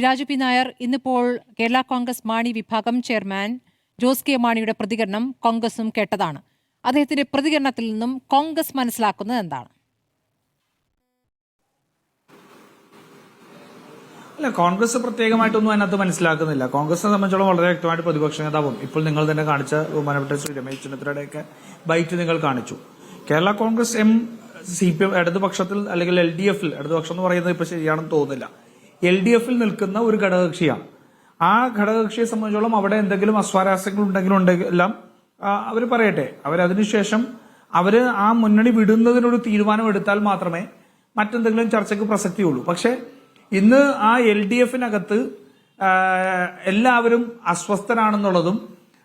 Raju P Nair, ഇന്നിപ്പോൾ കേരള കോൺഗ്രസ് മാണി വിഭാഗം chairman Jose K മാണിയുടെ പ്രതികരണം കോൺഗ്രസും കേട്ടതാണ്. അദ്ദേഹത്തിന്റെ പ്രതികരണത്തിൽ നിന്നും കോൺഗ്രസ് മനസ്സിലാക്കുന്നത് എന്താണ്? അല്ല, കോൺഗ്രസ് പ്രത്യേകമായിട്ടൊന്നും അതിനകത്ത് മനസ്സിലാക്കുന്നില്ല. കോൺഗ്രസിനെ സംബന്ധിച്ചോളം വളരെ വ്യക്തമായിട്ട് പ്രതിപക്ഷ നേതാവും ഇപ്പോൾ നിങ്ങൾ തന്നെ കാണിച്ച ബഹുമാനപ്പെട്ട ശ്രീ രമേശ് ചെന്നിത്തലയുടെയൊക്കെ ബൈറ്റ് നിങ്ങൾ കാണിച്ചു. കേരള കോൺഗ്രസ് എം CPM ഇടതുപക്ഷത്തിൽ അല്ലെങ്കിൽ LDF ഇടതുപക്ഷം എന്ന് പറയുന്നത് ഇപ്പൊ ശരിയാണെന്ന് തോന്നുന്നില്ല. LDF നിൽക്കുന്ന ഒരു ഘടകകക്ഷിയാണ്. ആ ഘടകകക്ഷിയെ സംബന്ധിച്ചോളം അവിടെ എന്തെങ്കിലും അസ്വാരസ്യങ്ങൾ ഉണ്ടെങ്കിലെല്ലാം അവർ പറയട്ടെ. അവരതിനുശേഷം അവര് ആ മുന്നണി വിടുന്നതിനൊരു തീരുമാനം എടുത്താൽ മാത്രമേ മറ്റെന്തെങ്കിലും ചർച്ചയ്ക്ക് പ്രസക്തിയുള്ളൂ. പക്ഷെ ഇന്ന് ആ LDF-നകത്ത് എല്ലാവരും അസ്വസ്ഥരാണെന്നുള്ളതും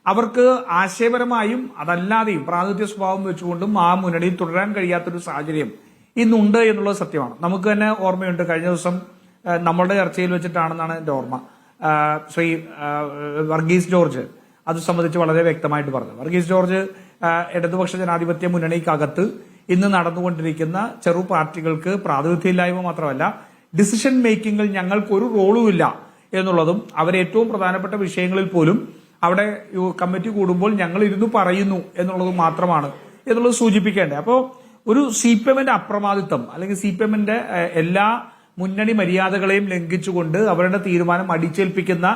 അവർക്ക് ആശയപരമായും അതല്ലാതെയും പ്രാതിനിധ്യ സ്വഭാവം വെച്ചുകൊണ്ടും ആ മുന്നണിയിൽ തുടരാൻ കഴിയാത്തൊരു സാഹചര്യം ഇന്നുണ്ട് എന്നുള്ളത് സത്യമാണ്. നമുക്ക് തന്നെ ഓർമ്മയുണ്ട്, കഴിഞ്ഞ ദിവസം നമ്മളുടെ ചർച്ചയിൽ വെച്ചിട്ടാണെന്നാണ് എന്റെ ഓർമ്മ, ശ്രീ വർഗീസ് ജോർജ് അത് സംബന്ധിച്ച് വളരെ വ്യക്തമായിട്ട് പറഞ്ഞു. വർഗീസ് ജോർജ് ഇടതുപക്ഷ ജനാധിപത്യ മുന്നണിക്കകത്ത് ഇന്ന് നടന്നുകൊണ്ടിരിക്കുന്ന ചെറു പാർട്ടികൾക്ക് പ്രാതിനിധ്യമില്ലായ്മ മാത്രമല്ല, ഡിസിഷൻ മേക്കിങ്ങിൽ ഞങ്ങൾക്ക് ഒരു റോളുമില്ല എന്നുള്ളതും അവരേറ്റവും പ്രധാനപ്പെട്ട വിഷയങ്ങളിൽ പോലും അവിടെ കമ്മിറ്റി കൂടുമ്പോൾ ഞങ്ങൾ ഇരുന്ന് പറയുന്നു എന്നുള്ളത് മാത്രമാണ് എന്നുള്ളത് സൂചിപ്പിക്കേണ്ടത്. അപ്പോൾ ഒരു CPM-ന്റെ അപ്രമാദിത്വം അല്ലെങ്കിൽ CPM-ന്റെ എല്ലാ മുന്നണി മര്യാദകളെയും ലംഘിച്ചുകൊണ്ട് അവരുടെ തീരുമാനം അടിച്ചേൽപ്പിക്കുന്ന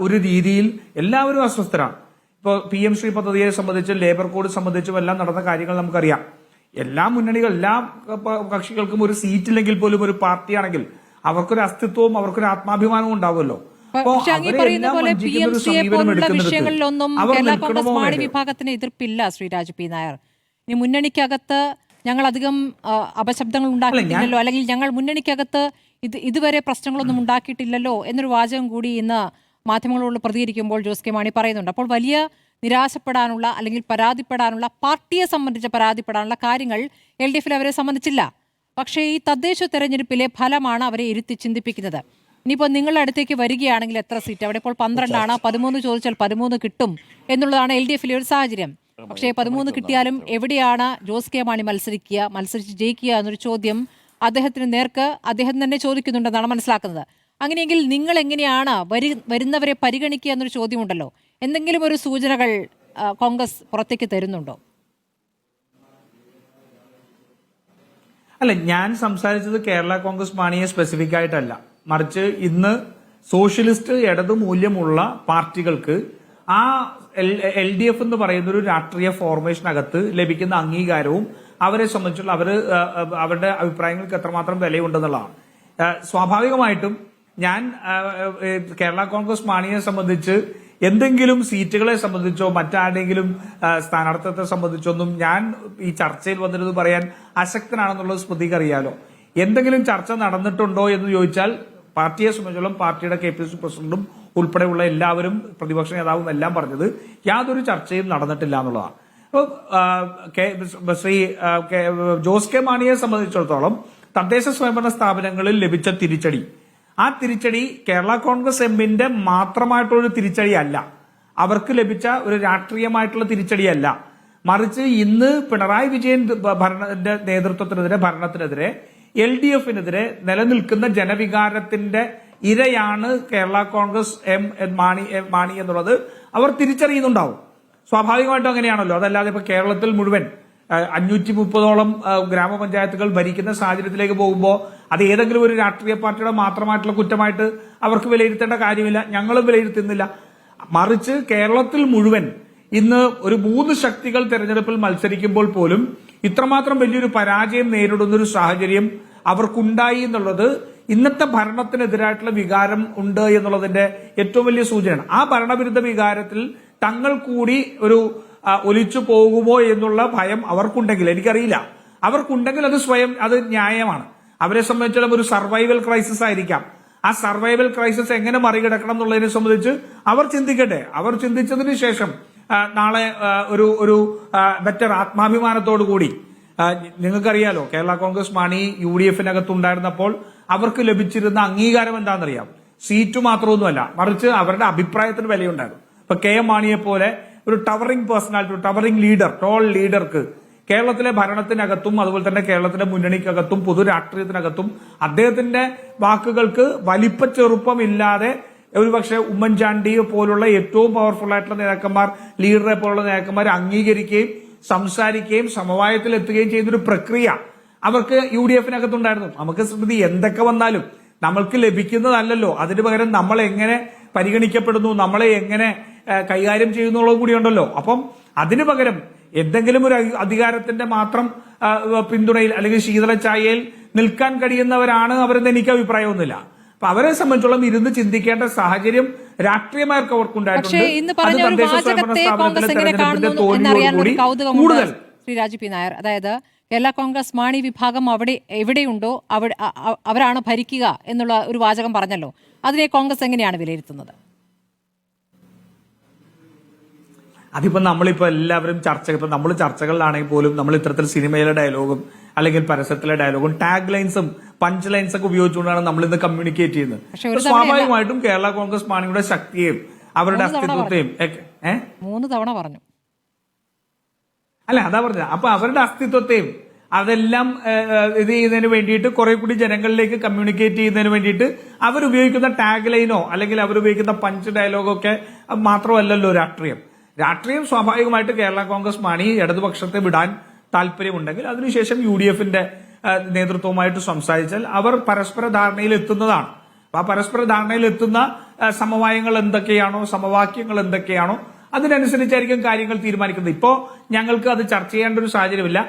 ഒരു രീതിയിൽ എല്ലാവരും അസ്വസ്ഥരാണ്. ഇപ്പോൾ PM ശ്രീ പദ്ധതിയെ സംബന്ധിച്ചും ലേബർ കോഡ് സംബന്ധിച്ചും എല്ലാം നടന്ന കാര്യങ്ങൾ നമുക്കറിയാം. എല്ലാ മുന്നണികളും എല്ലാ കക്ഷികൾക്കും ഒരു സീറ്റില്ലെങ്കിൽ പോലും ഒരു പാർട്ടിയാണെങ്കിൽ അവർക്കൊരു അസ്തിത്വവും അവർക്കൊരു ആത്മാഭിമാനവും ഉണ്ടാവുമല്ലോ. വിഷയങ്ങളിലൊന്നും കേരള കോൺഗ്രസ് മാണി വിഭാഗത്തിന് എതിർപ്പില്ല ശ്രീ രാജു പി നായർ. ഇനി മുന്നണിക്കകത്ത് ഞങ്ങൾ അധികം അപശബ്ദങ്ങൾ ഉണ്ടാക്കിയിട്ടില്ലല്ലോ, അല്ലെങ്കിൽ ഞങ്ങൾ മുന്നണിക്കകത്ത് ഇതുവരെ പ്രശ്നങ്ങളൊന്നും ഉണ്ടാക്കിയിട്ടില്ലല്ലോ എന്നൊരു വാചകം കൂടി ഇന്ന് മാധ്യമങ്ങളോട് പ്രതികരിക്കുമ്പോൾ ജോസ് കെ മാണി പറയുന്നുണ്ട്. അപ്പോൾ വലിയ നിരാശപ്പെടാനുള്ള അല്ലെങ്കിൽ പരാതിപ്പെടാനുള്ള, പാർട്ടിയെ സംബന്ധിച്ച് പരാതിപ്പെടാനുള്ള കാര്യങ്ങൾ LDF അവരെ സംബന്ധിച്ചില്ല. പക്ഷേ ഈ തദ്ദേശ തെരഞ്ഞെടുപ്പിലെ ഫലമാണ് അവരെ ഇരുത്തി ചിന്തിപ്പിക്കുന്നത്. ഇനിയിപ്പോൾ നിങ്ങളുടെ അടുത്തേക്ക് വരികയാണെങ്കിൽ എത്ര സീറ്റ്? അവിടെ ഇപ്പോൾ 12 13 ചോദിച്ചാൽ 13 കിട്ടും എന്നുള്ളതാണ് LDF ഒരു സാഹചര്യം. പക്ഷേ 13 കിട്ടിയാലും എവിടെയാണ് ജോസ് കെ മാണി മത്സരിച്ച് ജയിക്കുക എന്നൊരു ചോദ്യം അദ്ദേഹത്തിന് നേർക്ക് അദ്ദേഹം തന്നെ ചോദിക്കുന്നുണ്ടെന്നാണ് മനസ്സിലാക്കുന്നത്. അങ്ങനെയെങ്കിൽ നിങ്ങൾ എങ്ങനെയാണ് വരുന്നവരെ പരിഗണിക്കുക എന്നൊരു ചോദ്യമുണ്ടല്ലോ. എന്തെങ്കിലും ഒരു സൂചനകൾ കോൺഗ്രസ് പുറത്തേക്ക് തരുന്നുണ്ടോ? അല്ല, ഞാൻ സംസാരിച്ചത് കേരള കോൺഗ്രസ് മാണിയെ സ്പെസിഫിക് ആയിട്ടല്ല, മറിച്ച് ഇന്ന് സോഷ്യലിസ്റ്റ് ഇടതു മൂല്യമുള്ള പാർട്ടികൾക്ക് ആ LDF എന്ന് പറയുന്ന ഒരു രാഷ്ട്രീയ ഫോർമേഷനകത്ത് ലഭിക്കുന്ന അംഗീകാരവും അവരെ സംബന്ധിച്ചുള്ള അവരുടെ അഭിപ്രായങ്ങൾക്ക് എത്രമാത്രം വിലയുണ്ടെന്നുള്ളതാണ്. സ്വാഭാവികമായിട്ടും ഞാൻ കേരള കോൺഗ്രസ് മാണിയെ സംബന്ധിച്ച് എന്തെങ്കിലും സീറ്റുകളെ സംബന്ധിച്ചോ മറ്റാരുടെങ്കിലും സ്ഥാനാർത്ഥിത്വത്തെ സംബന്ധിച്ചൊന്നും ഞാൻ ഈ ചർച്ചയിൽ വന്നിരുന്നത് പറയാൻ അശക്തനാണെന്നുള്ളത് സ്മൃതിക്ക് അറിയാലോ. എന്തെങ്കിലും ചർച്ച നടന്നിട്ടുണ്ടോ എന്ന് ചോദിച്ചാൽ പാർട്ടിയെ സംബന്ധിച്ചോളം പാർട്ടിയുടെ KPCC പ്രസിഡന്റും ഉൾപ്പെടെയുള്ള എല്ലാവരും പ്രതിപക്ഷ നേതാവും എല്ലാം പറഞ്ഞത് യാതൊരു ചർച്ചയും നടന്നിട്ടില്ല എന്നുള്ളതാണ്. ശ്രീ ജോസ് കെ മാണിയെ സംബന്ധിച്ചിടത്തോളം തദ്ദേശ സ്വയംഭരണ സ്ഥാപനങ്ങളിൽ ലഭിച്ച തിരിച്ചടി, ആ തിരിച്ചടി കേരള കോൺഗ്രസ് എമ്മിന്റെ മാത്രമായിട്ടുള്ളൊരു തിരിച്ചടിയല്ല, അവർക്ക് ലഭിച്ച ഒരു രാഷ്ട്രീയമായിട്ടുള്ള തിരിച്ചടിയല്ല. മറിച്ച് ഇന്ന് പിണറായി വിജയൻ നേതൃത്വത്തിനെതിരെ, ഭരണത്തിനെതിരെ, LDF-നെതിരെ നിലനിൽക്കുന്ന ജനവികാരത്തിന്റെ ഇരയാണ് കേരള കോൺഗ്രസ് മാണി എന്നുള്ളത് അവർ തിരിച്ചറിയുന്നുണ്ടാവും. സ്വാഭാവികമായിട്ടും അങ്ങനെയാണല്ലോ. അതല്ലാതെ ഇപ്പൊ കേരളത്തിൽ മുഴുവൻ 530ഓളം ഗ്രാമപഞ്ചായത്തുകൾ ഭരിക്കുന്ന സാഹചര്യത്തിലേക്ക് പോകുമ്പോൾ അത് ഏതെങ്കിലും ഒരു രാഷ്ട്രീയ പാർട്ടിയുടെ മാത്രമായിട്ടുള്ള കുറ്റമായിട്ട് അവർക്ക് വിലയിരുത്തേണ്ട കാര്യമില്ല. ഞങ്ങളും വിലയിരുത്തുന്നില്ല. മറിച്ച് കേരളത്തിൽ മുഴുവൻ ഇന്ന് ഒരു 3 ശക്തികൾ തെരഞ്ഞെടുപ്പിൽ മത്സരിക്കുമ്പോൾ പോലും ഇത്രമാത്രം വലിയൊരു പരാജയം നേരിടുന്ന ഒരു സാഹചര്യം അവർക്കുണ്ടായി എന്നുള്ളത് ഇന്നത്തെ ഭരണത്തിനെതിരായിട്ടുള്ള വികാരം ഉണ്ട് എന്നുള്ളതിന്റെ ഏറ്റവും വലിയ സൂചനയാണ്. ആ ഭരണവിരുദ്ധ വികാരത്തിൽ തങ്ങൾ കൂടി ഒരു ഒലിച്ചു പോകുമോ എന്നുള്ള ഭയം അവർക്കുണ്ടെങ്കിൽ, എനിക്കറിയില്ല, അവർക്കുണ്ടെങ്കിൽ അത് ന്യായമാണ്. അവരെ സംബന്ധിച്ചിടത്തോളം ഒരു സർവൈവൽ ക്രൈസിസ് ആയിരിക്കാം. ആ സർവൈവൽ ക്രൈസിസ് എങ്ങനെ മറികടക്കണം എന്നുള്ളതിനെ സംബന്ധിച്ച് അവർ ചിന്തിക്കട്ടെ. അവർ ചിന്തിച്ചതിന് ശേഷം നാളെ ഒരു ബെറ്റർ ആത്മാഭിമാനത്തോടു കൂടി, നിങ്ങൾക്കറിയാലോ കേരള കോൺഗ്രസ് മാണി UDF-നകത്തുണ്ടായിരുന്നപ്പോൾ അവർക്ക് ലഭിച്ചിരുന്ന അംഗീകാരം എന്താണെന്നറിയാം. സീറ്റ് മാത്രമൊന്നുമല്ല, മറിച്ച് അവരുടെ അഭിപ്രായത്തിന് വിലയുണ്ടായിരുന്നു. ഇപ്പൊ KM മാണിയെ പോലെ ഒരു towering personality, towering leader, tall ലീഡർക്ക് കേരളത്തിലെ ഭരണത്തിനകത്തും അതുപോലെ തന്നെ കേരളത്തിലെ മുന്നണിക്കകത്തും പൊതു രാഷ്ട്രീയത്തിനകത്തും അദ്ദേഹത്തിന്റെ വാക്കുകൾക്ക് വലിപ്പച്ചെറുപ്പമില്ലാതെ ഒരുപക്ഷെ ഉമ്മൻചാണ്ടി പോലുള്ള ഏറ്റവും പവർഫുൾ ആയിട്ടുള്ള നേതാക്കന്മാർ, ലീഡറെ പോലുള്ള നേതാക്കന്മാർ അംഗീകരിക്കുകയും സംസാരിക്കുകയും സമവായത്തിൽ എത്തുകയും ചെയ്യുന്നൊരു പ്രക്രിയ അവർക്ക് UDF-നകത്തുണ്ടായിരുന്നു. നമുക്ക് സ്മൃതി എന്തൊക്കെ വന്നാലും നമ്മൾക്ക് ലഭിക്കുന്നതല്ലല്ലോ, അതിനു പകരം നമ്മൾ എങ്ങനെ പരിഗണിക്കപ്പെടുന്നു, നമ്മളെ എങ്ങനെ കൈകാര്യം ചെയ്യുന്നുള്ളത് കൂടിയുണ്ടല്ലോ. അപ്പം അതിനു പകരം എന്തെങ്കിലും ഒരു അധികാരത്തിന്റെ മാത്രം പിന്തുണയിൽ അല്ലെങ്കിൽ ശീതളച്ചായയിൽ നിൽക്കാൻ കഴിയുന്നവരാണ് അവരെന്ന് എനിക്ക് അഭിപ്രായമൊന്നുമില്ല. അപ്പൊ അവരെ സംബന്ധിച്ചോളം ഇരുന്ന് ചിന്തിക്കേണ്ട സാഹചര്യം രാഷ്ട്രീയമാർക്ക് അവർക്കുണ്ടായിട്ടുണ്ട്. അത് തദ്ദേശ സ്വയംഭരണ സ്ഥാപനത്തിലെ തെരഞ്ഞെടുപ്പിന്റെ തോൽവിയോടുകൂടി കൂടുതൽ ശ്രീ രാജു പി നായർ, അതായത് കേരള കോൺഗ്രസ് മാണി വിഭാഗം എവിടെയുണ്ടോ അവരാണ് ഭരിക്കുക എന്നുള്ള ഒരു വാചകം പറഞ്ഞല്ലോ. അതിനെ കോൺഗ്രസ് എങ്ങനെയാണ് വിലയിരുത്തുന്നത്? അതിപ്പോ നമ്മളിപ്പോ എല്ലാവരും നമ്മൾ ചർച്ചകളിലാണെങ്കിൽ പോലും നമ്മൾ ഇത്തരത്തിൽ സിനിമയിലെ ഡയലോഗും അല്ലെങ്കിൽ പരസ്യത്തിലെ ഡയലോഗും ടാഗ് ലൈൻസും പഞ്ച് ലൈൻസ് ഒക്കെ ഉപയോഗിച്ചുകൊണ്ടാണ് നമ്മൾ ഇന്ന് കമ്മ്യൂണിക്കേറ്റ് ചെയ്യുന്നത്. സ്വാഭാവികമായിട്ടും കേരള കോൺഗ്രസ് മാണിയുടെ ശക്തിയെയും അവരുടെ അസ്തിത്വത്തെയും 3 തവണ പറഞ്ഞു. അല്ല, അതാ പറഞ്ഞത്. അപ്പൊ അവരുടെ അസ്തിത്വത്തെയും അതെല്ലാം ഇത് ചെയ്യുന്നതിന് വേണ്ടിയിട്ട് കുറെ കൂടി ജനങ്ങളിലേക്ക് കമ്മ്യൂണിക്കേറ്റ് ചെയ്യുന്നതിന് വേണ്ടിയിട്ട് അവരുപയോഗിക്കുന്ന ടാഗ് ലൈനോ അല്ലെങ്കിൽ അവരുപയോഗിക്കുന്ന പഞ്ച് ഡയലോഗോ ഒക്കെ മാത്രമല്ലല്ലോ രാഷ്ട്രീയം സ്വാഭാവികമായിട്ട് കേരള കോൺഗ്രസ് മാണി ഇടതുപക്ഷത്തെ വിടാൻ താല്പര്യമുണ്ടെങ്കിൽ അതിനുശേഷം UDF-ന്റെ നേതൃത്വവുമായിട്ട് സംസാരിച്ചാൽ അവർ പരസ്പര ധാരണയിൽ എത്തുന്നതാണ്. ആ പരസ്പര ധാരണയിൽ എത്തുന്ന സമവായങ്ങൾ എന്തൊക്കെയാണോ, സമവാക്യങ്ങൾ എന്തൊക്കെയാണോ അതിനനുസരിച്ചായിരിക്കും കാര്യങ്ങൾ തീരുമാനിക്കുന്നത്. ഇപ്പോ ഞങ്ങൾക്ക് അത് ചർച്ച ചെയ്യേണ്ട ഒരു സാഹചര്യമില്ല.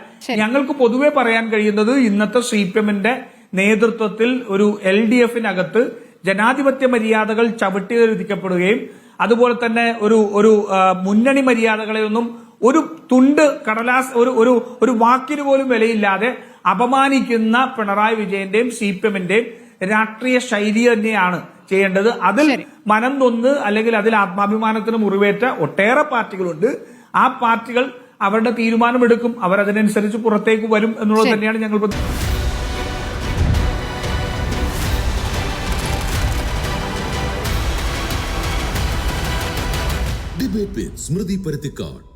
ഞങ്ങൾക്ക് പൊതുവെ പറയാൻ കഴിയുന്നത് ഇന്നത്തെ CPM-ന്റെ നേതൃത്വത്തിൽ ഒരു LDF-നകത്ത് ജനാധിപത്യ മര്യാദകൾ ചവിട്ടിയൊരുതിക്കപ്പെടുകയും അതുപോലെ തന്നെ ഒരു മുന്നണി മര്യാദകളെയൊന്നും ഒരു തുണ്ട് കടലാസ് ഒരു വാക്കിന് പോലും വിലയില്ലാതെ അപമാനിക്കുന്ന പിണറായി വിജയന്റെയും CPM-ന്റെയും രാഷ്ട്രീയ ശൈലി തന്നെയാണ് ചെയ്യേണ്ടത്. അതിൽ മനം നൊന്ന് അല്ലെങ്കിൽ അതിൽ ആത്മാഭിമാനത്തിന് മുറിവേറ്റ ഒട്ടേറെ പാർട്ടികളുണ്ട്. ആ പാർട്ടികൾ അവരുടെ തീരുമാനമെടുക്കും, അവരതിനനുസരിച്ച് പുറത്തേക്ക് വരും എന്നുള്ളത് തന്നെയാണ് ഞങ്ങൾ ഡിബേറ്റ് വിത്ത് സ്മൃതി പരുത്തിക്കാട്.